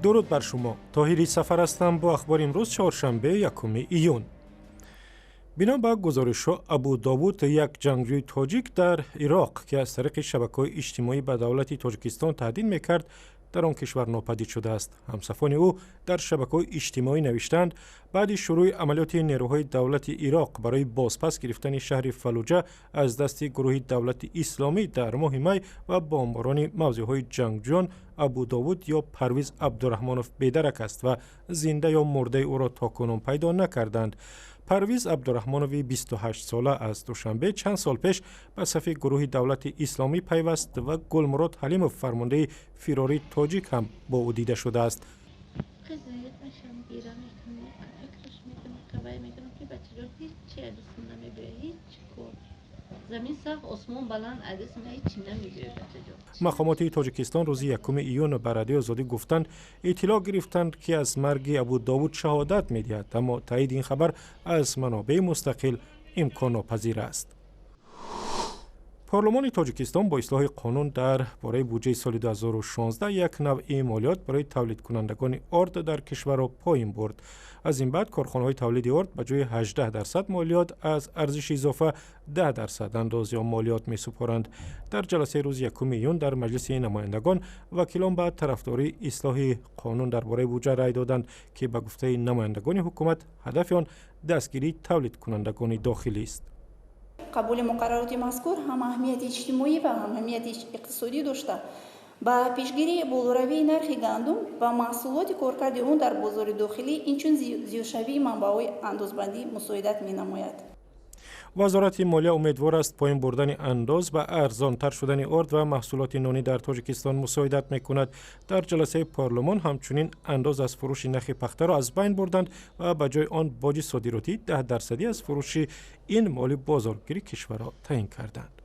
درود بر شما. طاهری سفر هستم با اخبار امروز چهارشنبه یکم ایون. بنا به گزارش ابوداوود، یک جنگجوی تاجیک در عراق که از طریق شبکه‌های اجتماعی به دولت تاجیکستان تهدید میکرد در آن کشور ناپدید شده است. همسفان او در شبکه‌های اجتماعی نوشتند بعد شروع عملیات نیروهای دولت عراق برای بازپس گرفتن شهر فلوجه از دست گروه دولت اسلامی در ماه می و بمباران موضع‌های جنگجویان ابوداوود یا پرویز عبدالرحمنوف بیدرک است و زنده یا مرده او را تاکنون پیدا نکردند. پرویز عبدالرحمنوی 28 ساله از دوشنبه چند سال پیش به صف گروه دولت اسلامی پیوست و گلمراد حلیموف فرمانده فراری تاجیک هم با او دیده شده است. مقامات تاجیکستان روز یکم ایون به رادیو آزادی گفتند اطلاع گرفتند که از مرگ ابوداوود شهادت می‌دهد، اما تایید این خبر از منابع مستقل امکان ناپذیر است. پارلمان تاجیکستان با اصلاح قانون در باره بودجه سال 2016 یک نوع مالیات برای تولید کنندگان آرد در کشور را پایین برد. از این بعد کارخانه‌های تولید آرد به جای 18% مالیات از ارزش اضافه 10% اندازه مالیات می‌سپارند. در جلسه روز یکم ایون در مجلس نمایندگان وکیلان به طرفداری اصلاح قانون درباره بودجه رای دادند که به گفته نمایندگان حکومت هدف آن دستگیری تولید کنندگان داخلی است. قبول مقررات مذکور هم اهمیت اجتماعی و هم اهمیت اقتصادی داشته. با پیشگیری بالوروی نرخ گندم و محصولات کارکرد آن در بازار داخلی اینچون زیادشوی منبع‌های اندازبندی مساعدت می‌نماید. وزارت مالیه امیدوار است پایین بردن انداز و ارزان‌تر شدن آرد و محصولات نانی در تاجیکستان مساعدت می‌کند. در جلسه پارلمان همچنین انداز از فروش نخ پخته را از بین بردند و به جای آن باج صادراتی 10% از فروش این مال بازارگیری کشور را تعیین کردند.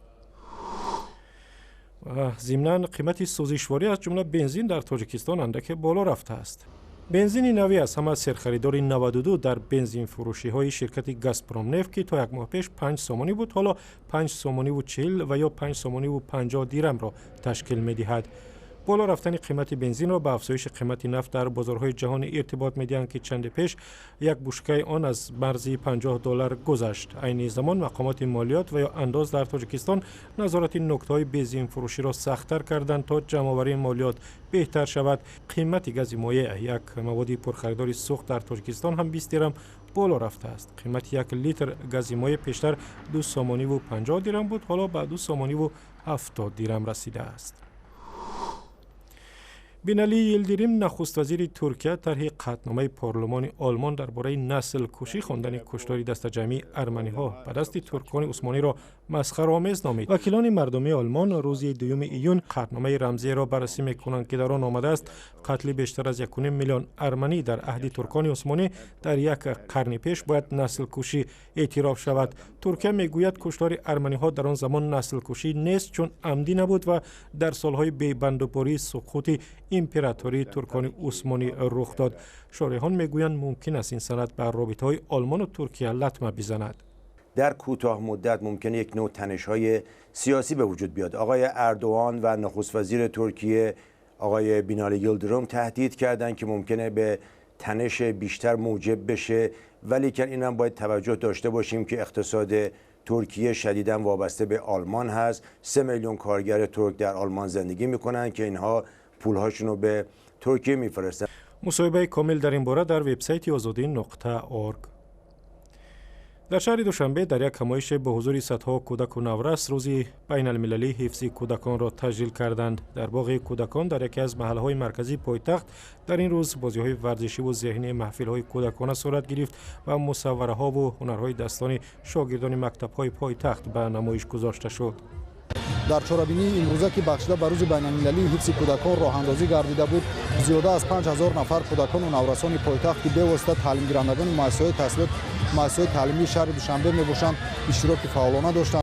و ضمناً قیمت سوزشواری از جمله بنزین در تاجیکستان اندک بالا رفته است. بنزین نوی از همه سرخریدار 92 در بنزین فروشی های شرکت گازپروم نفت که تا یک ماه پیش 5 سومانی بود حالا 5 سومانی و 40 و یا 5 سومانی و 50 دیرم را تشکیل می دهد. بالا رفتن قیمت بنزین را به افزایش قیمت نفت در بازارهای جهان ارتباط می‌دهند که چند پیش یک بشکه آن از مرز $50 گذشت. عین زمان مقامات مالیات و یا انداز در تاجیکستان نظارت نکته‌های بنزین فروشی را سخت‌تر کردند تا جمع‌آوری مالیات بهتر شود. قیمت گاز مایع یک مواد پرخریدار سوخت در تاجیکستان هم 20 درم بالا رفته است. قیمت یک لیتر گاز مایع پیشتر 2 سومانی و 50 درم بود حالا به 2 سومانی و 70 درم رسیده است. بینالی یلدریم نخست وزیر ترکیه طرح قطعنامه پارلمان آلمان درباره نسل کشی خواندن کشتاری دست جمعی ارمنی‌ها به دست ترکان عثمانی را مسخره‌آمیز نامید. وکیلان مردمی آلمان روز 2 ایون قطعنامه رمزی را بررسی می‌کنند که در آن آمده است قتل بیشتر از 1.5 میلیون ارمنی در عهد ترکان عثمانی در یک قرن پیش باید نسل کشی اعتراف شود. ترکیه میگوید کشتار ارمنی‌ها در آن زمان نسل کشی نیست چون عمدی نبود و در سالهای بی‌بندوباری سقوط امپراتوری ترکان عثمانی رخ داد. شارحان میگویند ممکن است این سند بر رابطه‌های آلمان و ترکیه لطمه بزند. در کوتاه مدت ممکنه یک نوع تنش‌های سیاسی به وجود بیاد. آقای اردوغان و نخست وزیر ترکیه آقای بینالی یلدریم تهدید کردند که ممکنه به تنش بیشتر موجب بشه، ولی که این هم باید توجه داشته باشیم که اقتصاد ترکیه شدیداً وابسته به آلمان هست. 3 میلیون کارگر ترک در آلمان زندگی میکنن که اینها پولهاشون رو به ترکیه میفرستن. مصاحبه کامل در این باره در وبسایت azadi.org. در شهر دوشنبه در یک همایش به حضور صدها کودک و نورس روز بین المللی حفظ کودکان را تجلیل کردند. در باغ کودکان در یکی از محله‌های مرکزی پایتخت در این روز بازی‌های ورزشی و ذهنی محفل‌های کودکانه صورت گرفت و مصوره‌ها و هنرهای دستان شاگردان مکتب‌های پایتخت به نمایش گذاشته شد. در چاره‌بینی امروزه که بخشیده به روز بین‌المللی حفظ کودکان راه‌اندازی گردیده بود، زیاده از 5000 نفر کودکان و نورسان پایتخت که به‌واسطه تعلیم گیرندگان مؤسسه‌های تعلیمی شهر دوشنبه میباشند اشتراک فعالانه داشتند.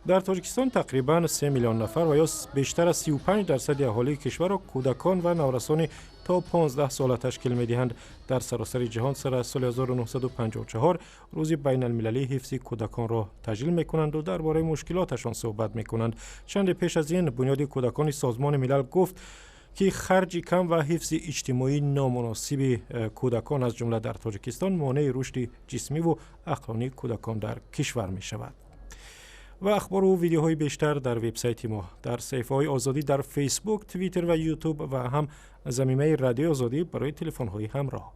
در تاجیکستان تقریباً 3 میلیون نفر و یا بیشتر از 35% اهالی کشور را کودکان و نورسان تا 15 ساله تشکیل می‌دهند. در سراسر جهان سر از سال 1954 روز بین المللی حفظ کودکان را تجلیل می‌کنند و درباره مشکلاتشان صحبت می‌کنند. چند پیش از این بنیاد کودکان سازمان ملل گفت که خرج کم و حفظ اجتماعی نامناسب کودکان از جمله در تاجیکستان مانع رشد جسمی و عقلانی کودکان در کشور می شود. و اخبار و ویدیوهای بیشتر در وبسایت ما، در صفحه‌های آزادی در فیسبوک، توییتر و یوتیوب و هم زمینه رادیو آزادی برای تلفن‌های همراه.